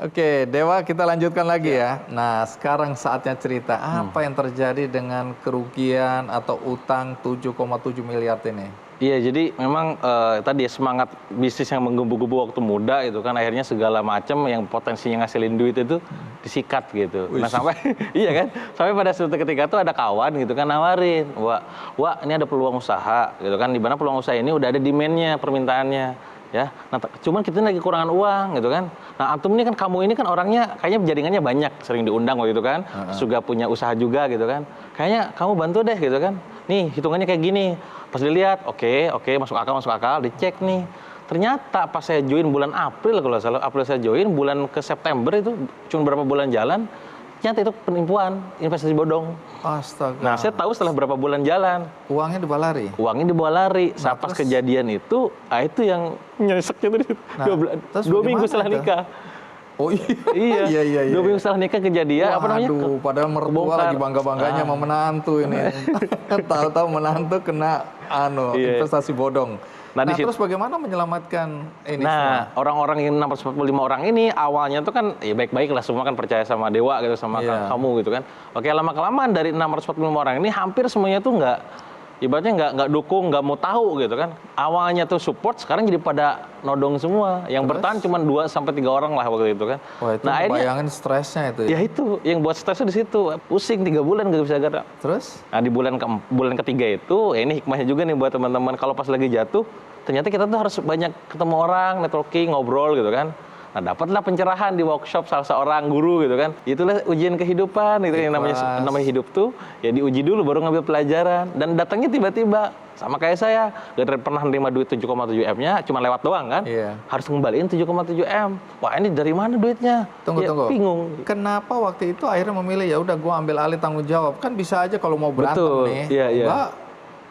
Oke, Dewa kita lanjutkan lagi ya. Nah, sekarang saatnya cerita. Apa yang terjadi dengan kerugian atau utang 7,7 miliar ini? Iya, jadi memang tadi ya, semangat bisnis yang menggebu-gebu waktu muda itu kan akhirnya segala macam yang potensinya ngasilin duit itu disikat gitu. Nah sampai iya kan, sampai pada suatu ketika tuh ada kawan gitu kan nawarin, wah ini ada peluang usaha gitu kan, di mana peluang usaha ini udah ada demand-nya, permintaannya. Ya, nah, cuman kita lagi kekurangan uang gitu kan. Nah, antum ini kan, kamu ini kan orangnya kayaknya jaringannya banyak, sering diundang waktu itu kan, juga punya usaha juga gitu kan. Kayaknya kamu bantu deh gitu kan. Nih hitungannya kayak gini. Pas dilihat, oke, masuk akal, dicek nih. Ternyata pas saya join bulan April kalau salah, April saya join, bulan ke September itu cuma berapa bulan jalan, ternyata itu penipuan, investasi bodong. Astaga. Nah, saya tahu setelah berapa bulan jalan. Uangnya dibawa lari? Uangnya dibawa lari. Nah, pas kejadian itu, itu yang nyeseknya tadi. Nah, 2 minggu setelah nikah. Oh iya. Iya. 2 minggu setelah nikah kejadian. Wah, apa namanya? Aduh, padahal mertua lagi bangga-bangganya mau menantu ini. Tahu-tahu menantu kena investasi bodong. Nah, terus bagaimana menyelamatkan ini semua? Orang-orang yang 645 orang ini awalnya tuh kan ya baik-baik lah, semua kan percaya sama Dewa gitu, sama kamu gitu kan. Oke, lama-kelamaan dari 645 orang ini hampir semuanya tuh ibaratnya nggak dukung, nggak mau tahu gitu kan. Awalnya tuh support, sekarang jadi pada nodong semua. Yang bertahan cuma 2 sampai 3 orang lah waktu itu kan. Wah, itu bayangin stresnya itu. Ya itu, yang buat stresnya di situ. Pusing 3 bulan nggak bisa gerak. Terus? Nah, di bulan ketiga itu, ini hikmahnya juga nih buat teman-teman. Kalau pas lagi jatuh, ternyata kita tuh harus banyak ketemu orang, networking, ngobrol gitu kan. Nah, dapatlah pencerahan di workshop salah seorang guru gitu kan. Itulah ujian kehidupan itu yang namanya hidup tuh. Ya diuji dulu baru ngambil pelajaran, dan datangnya tiba-tiba. Sama kayak saya, gak pernah nerima duit 7,7 M-nya, cuma lewat doang kan. Harus ngembaliin 7,7 M. Wah, ini dari mana duitnya? Tunggu. Bingung. Kenapa waktu itu akhirnya memilih ya udah gua ambil alih tanggung jawab? Kan bisa aja kalau mau berantem nih. Enggak,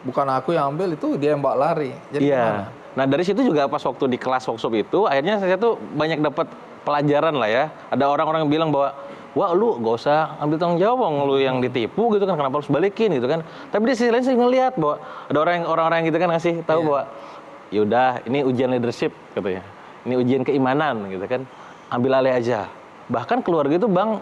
bukan aku yang ambil, itu dia yang bawa lari. Jadi gimana? Nah, dari situ juga pas waktu di kelas workshop itu, akhirnya saya tuh banyak dapat pelajaran lah ya. Ada orang-orang yang bilang bahwa, wah lu gak usah ambil tanggung jawab, lu yang ditipu gitu kan, kenapa harus balikin gitu kan. Tapi di sisi lain saya ngeliat bahwa ada orang-orang gitu kan ngasih tahu bahwa, yaudah ini ujian leadership katanya, ini ujian keimanan gitu kan, ambil alih aja. Bahkan keluarga itu bang,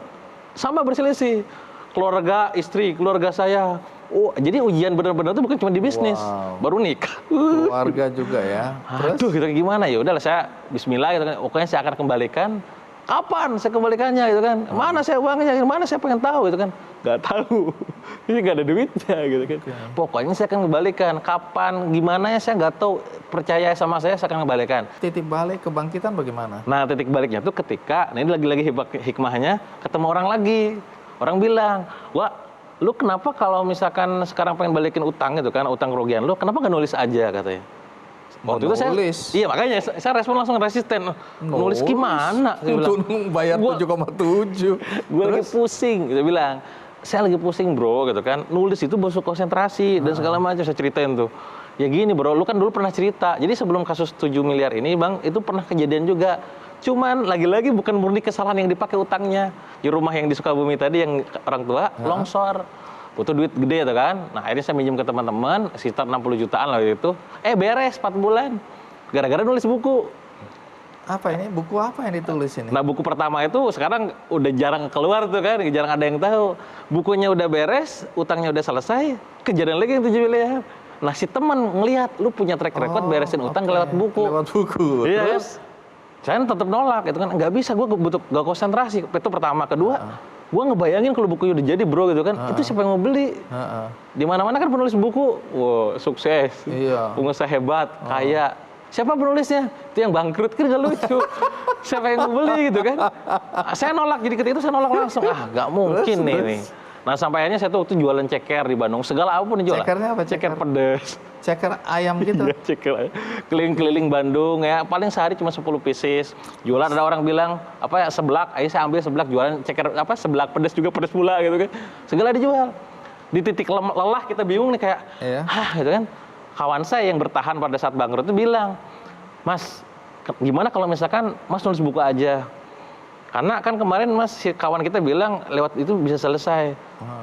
sama berselisih. Keluarga, istri, keluarga saya. Oh, jadi ujian benar-benar itu bukan cuma di bisnis, baru nikah. Keluarga juga ya. Terus? Aduh, gitu gimana ya? Udahlah saya Bismillah gitu kan. Pokoknya saya akan kembalikan. Kapan saya kembalikannya gitu kan? Mana saya uangnya? Mana saya pengen tahu gitu kan? Gak tahu. Ini gak ada duitnya gitu kan. Pokoknya saya akan kembalikan. Kapan? Gimana ya? Saya nggak tahu. Percaya sama saya akan kembalikan. Titik balik kebangkitan bagaimana? Nah, titik baliknya tuh ketika, nah ini lagi-lagi hikmahnya, ketemu orang lagi. Orang bilang, wah, lu kenapa kalau misalkan sekarang pengen balikin utang gitu kan, utang kerugian lu, kenapa nggak nulis aja katanya. Waktu itu iya makanya saya respon langsung resisten. Nulis gimana? Untuk bayar 7,7. Gue lagi pusing, gitu bilang. Saya lagi pusing bro, gitu kan. Nulis itu butuh konsentrasi dan segala macam, saya ceritain tuh. Ya gini bro, lu kan dulu pernah cerita. Jadi sebelum kasus 7 miliar ini bang, itu pernah kejadian juga. Cuman lagi-lagi bukan murni kesalahan yang dipakai utangnya. Di rumah yang di Sukabumi tadi yang orang tua longsor. Butuh duit gede tuh kan. Nah, akhirnya saya minjem ke teman-teman sekitar 60 jutaan lah itu. Beres 4 bulan. Gara-gara nulis buku. Apa ini? Buku apa yang ditulis ini? Nah, buku pertama itu sekarang udah jarang keluar tuh kan, jarang ada yang tahu. Bukunya udah beres, utangnya udah selesai, kejadian lagi yang 7 miliar. Nah, si teman ngelihat lu punya track record beresin utang lewat buku. Lewat buku. Terus saya tetap nolak, itu kan nggak bisa, gue butuh gak konsentrasi. Itu pertama, kedua, gue ngebayangin kalau bukunya udah jadi bro gitu kan, itu siapa yang mau beli? Di mana-mana kan penulis buku, wow sukses, pengusaha hebat, kaya. Siapa penulisnya? Itu yang bangkrut kan gak lucu. Siapa yang mau beli gitu kan? Saya nolak, jadi ketika itu saya nolak langsung. Gak mungkin nih. Nah sampai akhirnya saya tuh waktu jualan ceker di Bandung, segala apapun dijual. Cekernya apa? Ceker pedes. Ceker ayam gitu? Iya, ceker keliling-keliling Bandung ya, paling sehari cuma 10 pieces. Jualan ada orang bilang, apa ya, seblak, ayo saya ambil seblak, jualan ceker, apa, seblak pedes juga pedes pula gitu kan. Segala dijual. Di titik lelah kita bingung nih kayak, gitu kan. Kawan saya yang bertahan pada saat bangkrut itu bilang, Mas, gimana kalau misalkan Mas nulis buku aja? Karena kan kemarin Mas, si kawan kita bilang lewat itu bisa selesai.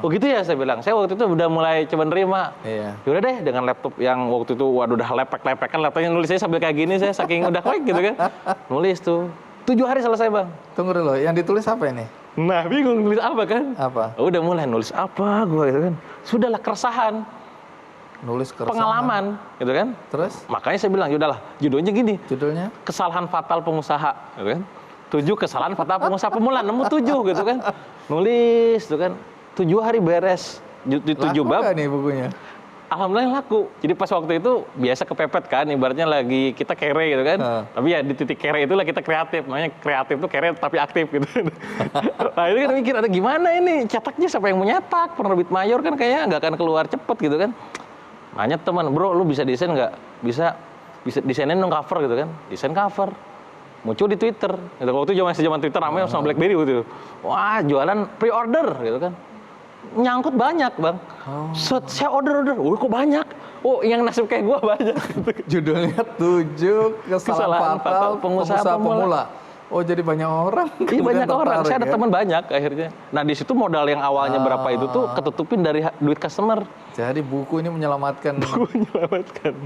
Oh gitu ya, saya bilang. Saya waktu itu udah mulai coba nerima. Yaudah deh, dengan laptop yang waktu itu waduh udah lepek-lepek kan, laptopnya nulis saya sambil kayak gini, saya saking udah klik gitu kan. Nulis tuh. 7 hari selesai bang. Tunggu dulu, yang ditulis apa ini? Nah bingung nulis apa kan? Apa? Udah mulai nulis apa gue gitu kan. Sudahlah keresahan. Nulis keresahan. Pengalaman gitu kan. Terus? Makanya saya bilang, yaudahlah judulnya gini. Judulnya? Kesalahan fatal pengusaha gitu kan. 7 kesalahan fatal pengusaha pemula, nemu 7 gitu kan. Nulis gitu kan. 7 hari beres. Di 7 bab. Laku nih bukunya? Alhamdulillah laku. Jadi pas waktu itu biasa kepepet kan, ibaratnya lagi kita kere gitu kan. Tapi ya di titik kere itulah kita kreatif. Makanya kreatif tuh kere tapi aktif gitu. Nah itu kan mikir, ada gimana ini? Cetaknya siapa yang mau nyetak? Penerbit mayor kan kayaknya nggak akan keluar cepet gitu kan. Nanya teman, bro lu bisa desain nggak? Bisa desainin dong cover gitu kan. Desain cover. Muncul di Twitter. Gitu. Waktu itu zaman Twitter ramai sama BlackBerry gitu. Wah jualan pre-order gitu kan. Nyangkut banyak bang, saya order, kok banyak, yang nasib kayak gua banyak. Judulnya 7 kesalahan fatal pengusaha pemula. Oh jadi banyak orang. Iya banyak orang, saya ada ya? teman banyak akhirnya. Nah di situ modal yang awalnya berapa itu tuh ketutupin dari duit customer. Jadi buku ini menyelamatkan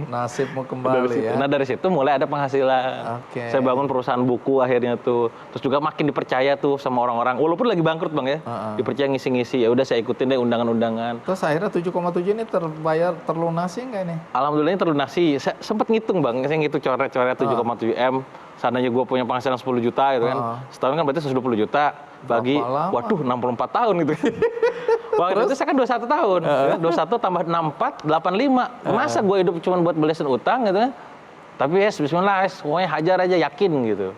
nasibmu kembali ya. Nah dari situ mulai ada penghasilan. Saya bangun perusahaan buku akhirnya tuh. Terus juga makin dipercaya tuh sama orang-orang. Walaupun lagi bangkrut bang ya, dipercaya ngisi-ngisi. Ya udah saya ikutin deh undangan-undangan. Terus akhirnya 7,7 ini terlunasi nggak ini? Alhamdulillah ini terlunasi. Saya sempat ngitung bang, saya ngitung coret-coret 7,7 M. Seandainya gue punya penghasilan 10 juta gitu kan. Setahun kan berarti 120 juta. Bagi, waduh 64 tahun gitu. Waktu itu saya kan 21 tahun. 21 tambah 64, 85. Masa gue hidup cuma buat belesin utang gitu kan. Tapi bismillah, pokoknya hajar aja yakin gitu.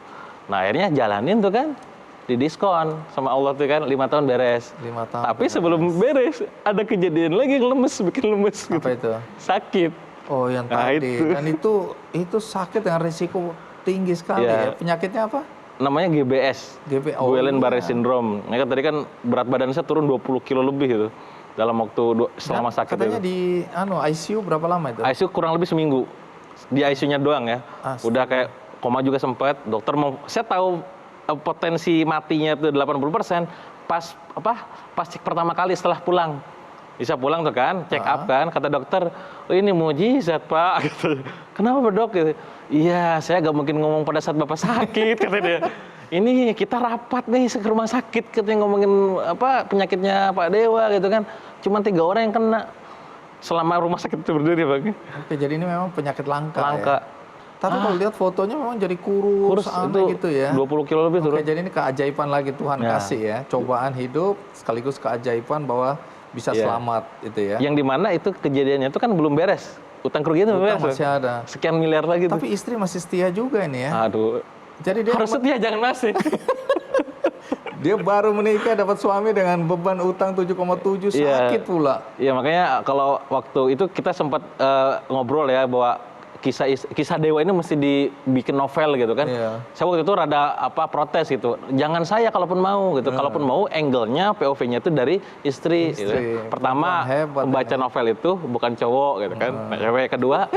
Nah akhirnya jalanin tuh kan. Didiskon sama Allah tuh kan 5 tahun beres. 5 tahun. Tapi sebelum beres, ada kejadian lagi yang lemes, bikin lemes gitu. Apa itu? Sakit. Oh yang tadi. Dan itu sakit dengan risiko tinggi sekali ya. Penyakitnya apa? Namanya GBS, Guillain-Barré syndrome. Mereka tadi kan berat badan saya turun 20 kilo lebih gitu dalam waktu selama sakit. Katanya di ICU berapa lama itu? ICU kurang lebih seminggu. Di ICU-nya doang ya. Udah kayak koma juga sempat. Dokter saya tahu potensi matinya itu 80% pas cek pertama kali setelah pulang. Bisa pulang tuh kan, check up kan, kata dokter, oh, ini mujizat pak, gitu. Kenapa dok? Gitu. Iya, saya gak mungkin ngomong pada saat bapak sakit, kata dia. Ini kita rapat nih ke rumah sakit, katanya ngomongin penyakitnya Pak Dewa gitu kan. Cuma 3 orang yang kena selama rumah sakit itu berdiri bang. Oke, jadi ini memang penyakit langka. Ya? Tapi kalau lihat fotonya memang jadi kurus itu gitu ya. 20 kilo lebih turun. Oke, jadi ini keajaiban lagi Tuhan kasih ya. Cobaan hidup sekaligus keajaiban bahwa bisa selamat itu ya. Yang dimana itu kejadiannya itu kan belum beres. Utang kerugian itu beres. Masih ada. Sekian miliar lagi. Tapi istri masih setia juga ini ya. Aduh. Jadi dia harus setia, jangan masih. Dia baru menikah dapat suami dengan beban utang 7,7 sakit pula. Iya makanya kalau waktu itu kita sempat ngobrol ya bahwa kisah Dewa ini mesti dibikin novel gitu kan. Saya waktu itu rada protes gitu. Jangan saya kalaupun mau gitu. Kalaupun mau angle-nya POV-nya itu dari istri. Gitu. Pertama membaca novel itu bukan cowok gitu kan. Cewek kedua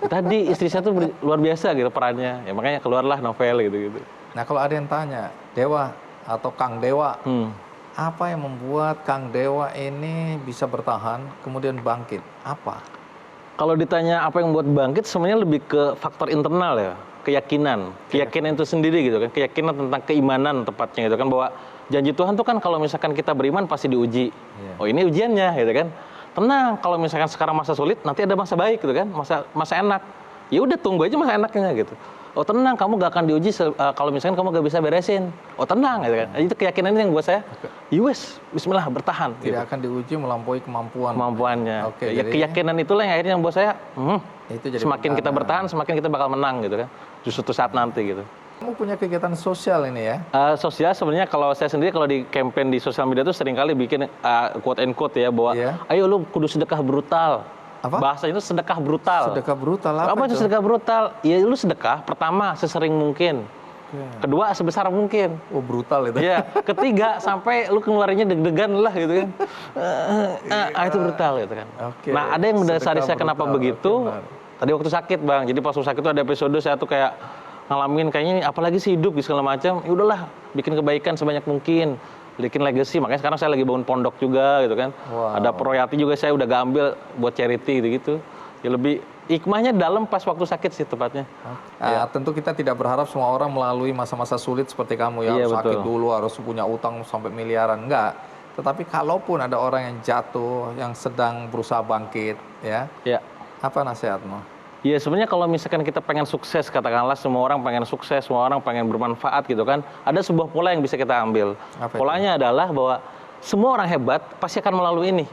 tadi istri saya tuh luar biasa gitu perannya. Ya makanya keluarlah novel gitu. Nah kalau ada yang tanya, Dewa atau Kang Dewa, apa yang membuat Kang Dewa ini bisa bertahan kemudian bangkit? Apa? Kalau ditanya apa yang buat bangkit, sebenarnya lebih ke faktor internal ya, keyakinan itu sendiri gitu kan, keyakinan tentang keimanan tepatnya gitu kan, bahwa janji Tuhan tuh kan kalau misalkan kita beriman pasti diuji. Oh ini ujiannya gitu kan. Tenang, kalau misalkan sekarang masa sulit, nanti ada masa baik gitu kan, masa enak. Ya udah tunggu aja masa enaknya gitu. Oh tenang, kamu gak akan diuji kalau misalkan kamu gak bisa beresin. Oh tenang gitu kan. Itu keyakinan yang buat saya, yowes, bismillah bertahan. Tidak akan diuji melampaui kemampuannya. Oke, ya keyakinan itulah yang akhirnya buat saya, itu jadi semakin kita bertahan, semakin kita bakal menang gitu kan. Justru saat nanti gitu. Kamu punya kegiatan sosial ini ya? Sosial sebenarnya kalau saya sendiri kalau di campaign di sosial media tuh seringkali bikin quote and quote ya bahwa ayo lu kudu sedekah brutal. Apa? Bahasanya itu sedekah brutal. Sedekah brutal apa itu sedekah brutal? Ya lu sedekah pertama sesering mungkin. Kedua sebesar mungkin. Oh brutal itu. Iya. Ketiga sampai lu keluarinnya deg-degan lah gitu kan. Itu brutal gitu kan. Nah ada yang mendasari saya kenapa begitu. Tadi waktu sakit bang. Jadi pas waktu sakit itu ada episode saya tuh kayak ngalamin kayaknya ini apalagi sih hidup segala macam. Ya udahlah bikin kebaikan sebanyak mungkin. Bikin legacy, makanya sekarang saya lagi bangun pondok juga gitu kan. Ada royalti juga saya udah gak ambil buat charity gitu. Ya lebih hikmahnya dalam pas waktu sakit sih tepatnya. Tentu kita tidak berharap semua orang melalui masa-masa sulit seperti kamu ya, harus sakit dulu, harus punya utang sampai miliaran, enggak. Tetapi kalaupun ada orang yang jatuh, yang sedang berusaha bangkit, ya, apa nasihatmu? Ya sebenarnya kalau misalkan kita pengen sukses, katakanlah semua orang pengen sukses, semua orang pengen bermanfaat gitu kan, ada sebuah pola yang bisa kita ambil. Polanya adalah bahwa semua orang hebat pasti akan melalui ini.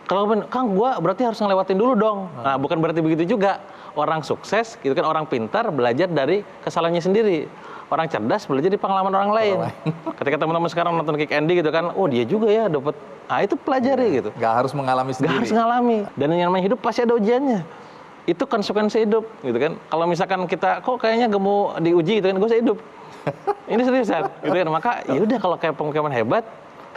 Kalau Kang, gua berarti harus ngelewatin dulu dong. Nah, bukan berarti begitu juga. Orang sukses, gitu kan, orang pintar belajar dari kesalahannya sendiri. Orang cerdas belajar di pengalaman orang lain. Ketika teman-teman sekarang nonton Kick Andy gitu kan, oh dia juga ya dapat. Nah itu pelajari gitu. Gak harus mengalami sendiri. Gak harus ngalami. Dan yang namanya hidup pasti ada ujiannya. Itu konsekuensi hidup, gitu kan. Kalau misalkan kita kok kayaknya gak mau diuji gitu kan, gue usah hidup. Ini seriusan, gitu kan. Maka yaudah kalau kayak pemukiman hebat,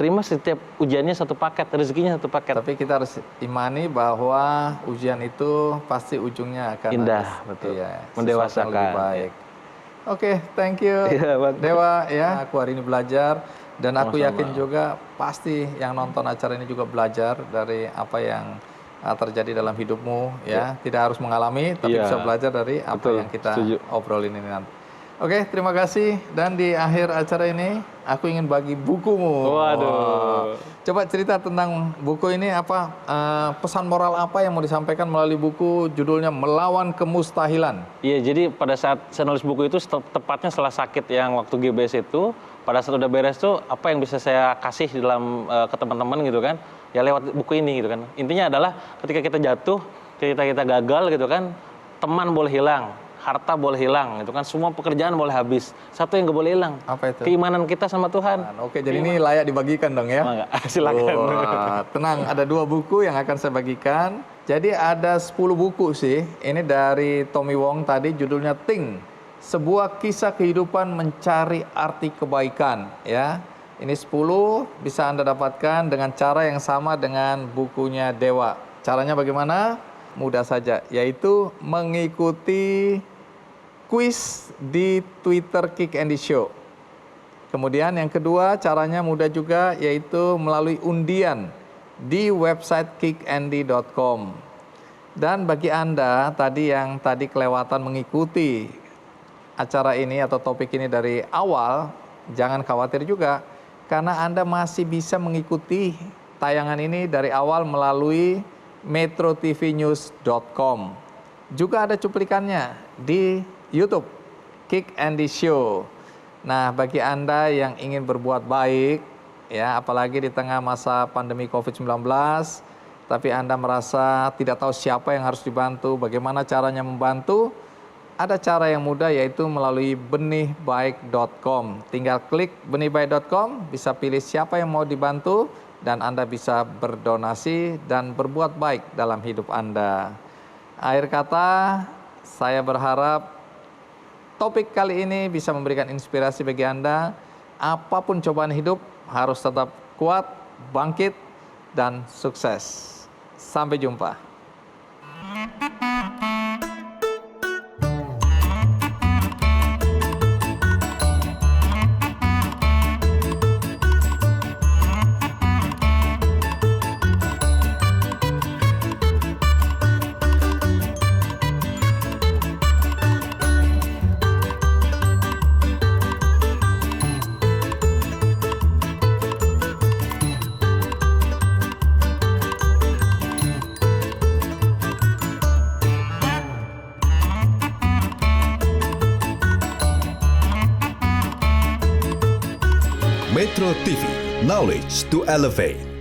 terima setiap ujiannya satu paket, rezekinya satu paket. Tapi kita harus imani bahwa ujian itu pasti ujungnya akan indah, betul. Iya, mendewasakan. Lebih baik. Oke, thank you Dewa ya. Aku hari ini belajar dan aku yakin juga pasti yang nonton acara ini juga belajar dari apa yang terjadi dalam hidupmu ya. Tidak harus mengalami, tapi bisa belajar dari apa yang kita obrolin ini nanti. Oke, terima kasih. Dan di akhir acara ini, aku ingin bagi bukumu. Waduh. Coba cerita tentang buku ini, apa pesan moral apa yang mau disampaikan melalui buku judulnya Melawan Kemustahilan. Iya, jadi pada saat saya nulis buku itu, tepatnya setelah sakit yang waktu GBS itu, pada saat udah beres tuh, apa yang bisa saya kasih dalam ke teman-teman gitu kan, ya lewat buku ini gitu kan. Intinya adalah ketika kita jatuh, ketika kita gagal gitu kan, teman boleh hilang. Harta boleh hilang, itu kan semua pekerjaan boleh habis. Satu yang nggak boleh hilang. Apa itu? Keimanan kita sama Tuhan. Oke, jadi ini layak dibagikan dong ya. Silakan. Tenang, ada 2 buku yang akan saya bagikan. Jadi ada 10 buku sih. Ini dari Tommy Wong tadi, judulnya Think, sebuah kisah kehidupan mencari arti kebaikan. Ya, ini 10 bisa Anda dapatkan dengan cara yang sama dengan bukunya Dewa. Caranya bagaimana? Mudah saja, yaitu mengikuti kuis di Twitter Kick Andy Show. Kemudian yang kedua caranya mudah juga, yaitu melalui undian di website kickandy.com. Dan bagi Anda yang tadi kelewatan mengikuti acara ini atau topik ini dari awal, jangan khawatir juga, karena Anda masih bisa mengikuti tayangan ini dari awal melalui metrotvnews.com. Juga ada cuplikannya di YouTube Kick Andy Show. Nah, bagi Anda yang ingin berbuat baik ya, apalagi di tengah masa pandemi COVID-19, tapi Anda merasa tidak tahu siapa yang harus dibantu, bagaimana caranya membantu, ada cara yang mudah, yaitu melalui benihbaik.com. Tinggal klik benihbaik.com, bisa pilih siapa yang mau dibantu, dan Anda bisa berdonasi dan berbuat baik dalam hidup Anda. Akhir kata, saya berharap topik kali ini bisa memberikan inspirasi bagi Anda. Apapun cobaan hidup, harus tetap kuat, bangkit, dan sukses. Sampai jumpa. Metro TV, knowledge to elevate.